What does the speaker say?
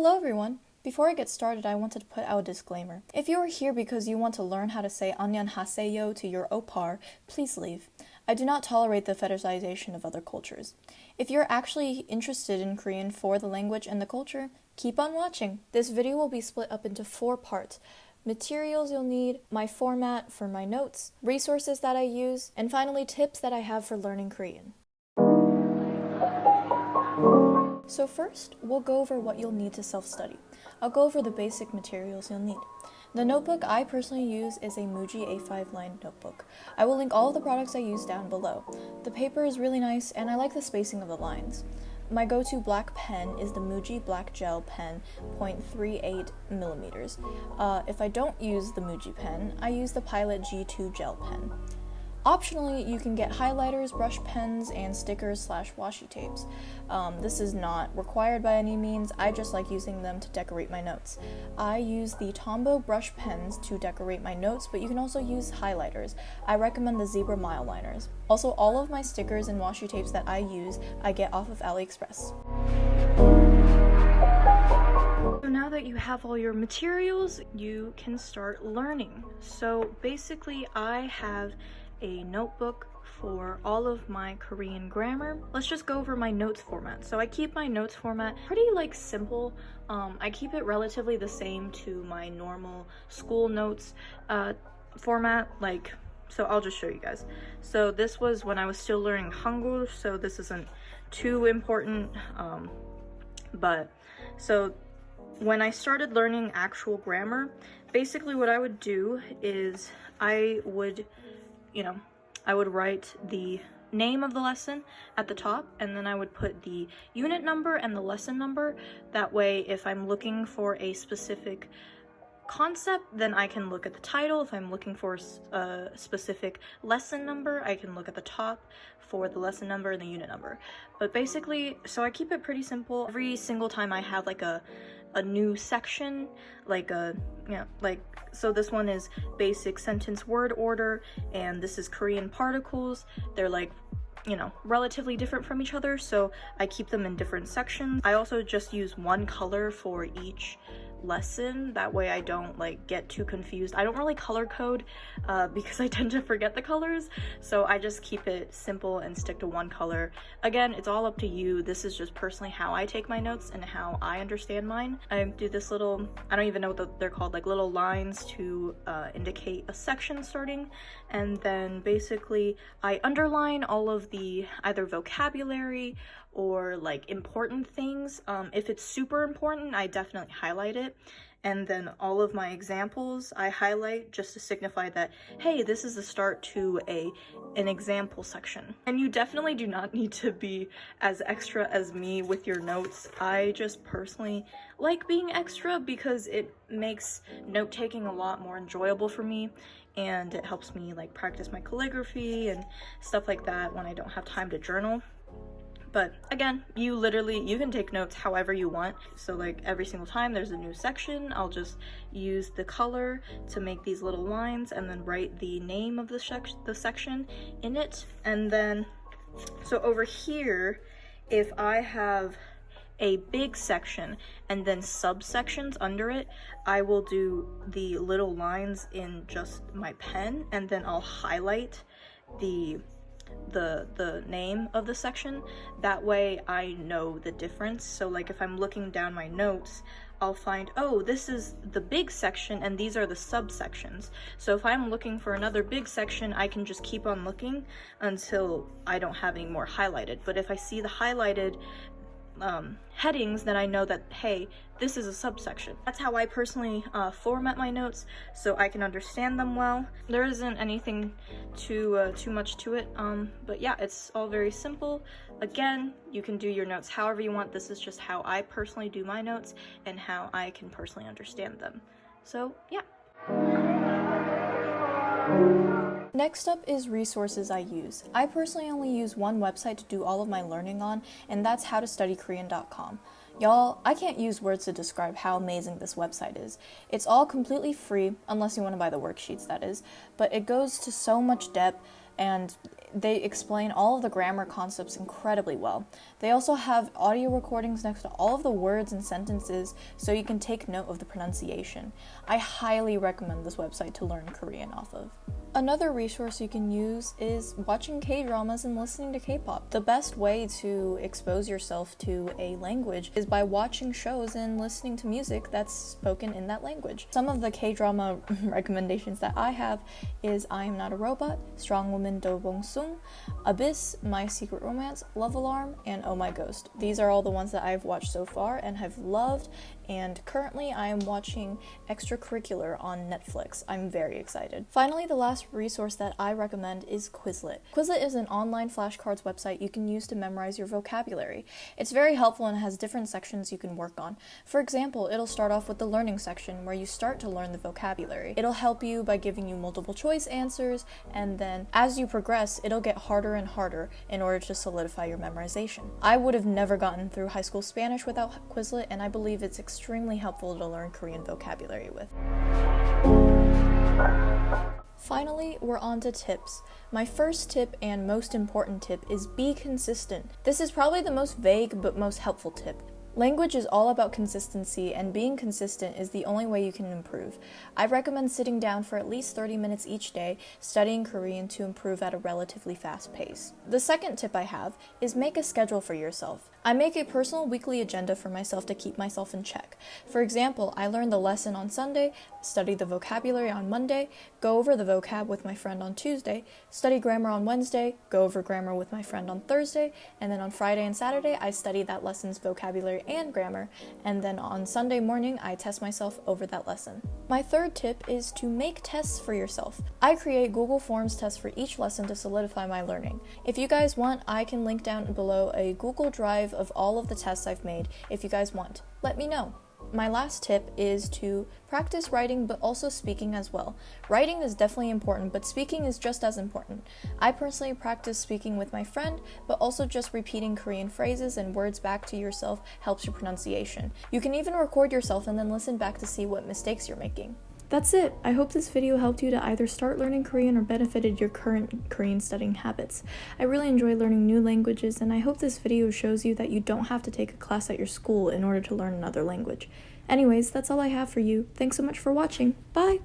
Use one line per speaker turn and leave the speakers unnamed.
Hello everyone! Before I get started, I wanted to put out a disclaimer. If you are here because you want to learn how to say 안녕하세요 to your au pair, please leave. I do not tolerate the fetishization of other cultures. If you're actually interested in Korean for the language and the culture, keep on watching. This video will be split up into 4 parts. Materials you'll need, my format for my notes, resources that I use, and finally tips that I have for learning Korean. So first, we'll go over what you'll need to self-study. I'll go over the basic materials you'll need. The notebook I personally use is a Muji A5 lined notebook. I will link all of the products I use down below. The paper is really nice and I like the spacing of the lines. My go-to black pen is the Muji Black Gel Pen 0.38 millimeters. If I don't use the Muji pen, I use the Pilot G2 gel pen. Optionally, you can get highlighters, brush pens, and stickers/washi tapes. This is not required by any means, I just like using them to decorate my notes. I use the Tombow brush pens to decorate my notes, but you can also use highlighters. I recommend the Zebra Mile Liners. Also, all of my stickers and washi tapes that I use, I get off of AliExpress. So now that you have all your materials, you can start learning. So basically, I have a notebook for all of my Korean grammar. Let's just go over my notes format. So I keep my notes format pretty simple. I keep it relatively the same to my normal school notes format. So I'll just show you guys. So this was when I was still learning Hangul, so this isn't too important. So when I started learning actual grammar, basically what I would do is I would write the name of the lesson at the top, and then I would put the unit number and the lesson number. That way, if I'm looking for a specific concept, then I can look at the title. If I'm looking for a specific lesson number, I can look at the top for the lesson number and the unit number. But basically, so I keep it pretty simple. Every single time I have a new section, so this one is basic sentence word order, and this is Korean particles. They're relatively different from each other, so I keep them in different sections. I also just use one color for each lesson, that way I don't get too confused. I don't really color code because I tend to forget the colors, so I just keep it simple and stick to one color. Again, it's all up to you. This is just personally how I take my notes and how I understand mine. I do this little, I don't even know what they're called, little lines to indicate a section starting, and then basically I underline all of the either vocabulary or important things. If it's super important, I definitely highlight it, and then all of my examples I highlight just to signify that, hey, this is the start to an example section. And you definitely do not need to be as extra as me with your notes. I just personally like being extra because it makes note-taking a lot more enjoyable for me, and it helps me practice my calligraphy and stuff like that when I don't have time to journal. But again, you can take notes however you want. So every single time there's a new section, I'll just use the color to make these little lines and then write the name of the section in it. And then, so over here, if I have a big section and then subsections under it, I will do the little lines in just my pen, and then I'll highlight the name of the section. That way I know the difference. So if I'm looking down my notes, I'll find, oh, this is the big section and these are the subsections. So if I'm looking for another big section, I can just keep on looking until I don't have any more highlighted. But if I see the highlighted headings, then I know that, hey, this is a subsection. That's how I personally format my notes, so I can understand them well. There isn't anything too much to it, but yeah, it's all very simple. Again, you can do your notes however you want. This is just how I personally do my notes and how I can personally understand them. So yeah. Next up is resources I use. I personally only use one website to do all of my learning on, and that's howtostudykorean.com. Y'all, I can't use words to describe how amazing this website is. It's all completely free, unless you want to buy the worksheets, that is, but it goes to so much depth
and they explain all of the grammar concepts incredibly well. They also have audio recordings next to all of the words and sentences so you can take note of the pronunciation. I highly recommend this website to learn Korean off of. Another resource you can use is watching K-dramas and listening to K-pop. The best way to expose yourself to a language is by watching shows and listening to music that's spoken in that language. Some of the K-drama recommendations that I have is I Am Not a Robot, Strong Woman Do Bong Sung, Abyss, My Secret Romance, Love Alarm, and Oh My Ghost. These are all the ones that I've watched so far and have loved, and currently I am watching Extracurricular on Netflix. I'm very excited. Finally, the last resource that I recommend is Quizlet. Quizlet is an online flashcards website you can use to memorize your vocabulary. It's very helpful and has different sections you can work on. For example, it'll start off with the learning section where you start to learn the vocabulary. It'll help you by giving you multiple choice answers, and then as you progress, it'll get harder and harder in order to solidify your memorization. I would have never gotten through high school Spanish without Quizlet, and I believe it's extremely helpful to learn Korean vocabulary with. Finally, we're on to tips. My first tip and most important tip is be consistent. This is probably the most vague but most helpful tip. Language is all about consistency, and being consistent is the only way you can improve. I recommend sitting down for at least 30 minutes each day studying Korean to improve at a relatively fast pace. The second tip I have is make a schedule for yourself. I make a personal weekly agenda for myself to keep myself in check. For example, I learn the lesson on Sunday, study the vocabulary on Monday, go over the vocab with my friend on Tuesday, study grammar on Wednesday, go over grammar with my friend on Thursday, and then on Friday and Saturday I study that lesson's vocabulary and grammar, and then on Sunday morning I test myself over that lesson. My third tip is to make tests for yourself. I create Google Forms tests for each lesson to solidify my learning. If you guys want, I can link down below a Google Drive of all of the tests I've made. If you guys want, let me know. My last tip is to practice writing, but also speaking as well. Writing is definitely important, but speaking is just as important. I personally practice speaking with my friend, but also just repeating Korean phrases and words back to yourself helps your pronunciation. You can even record yourself and then listen back to see what mistakes you're making. That's it. I hope this video helped you to either start learning Korean or benefited your current Korean studying habits. I really enjoy learning new languages, and I hope this video shows you that you don't have to take a class at your school in order to learn another language. Anyways, that's all I have for you. Thanks so much for watching. Bye!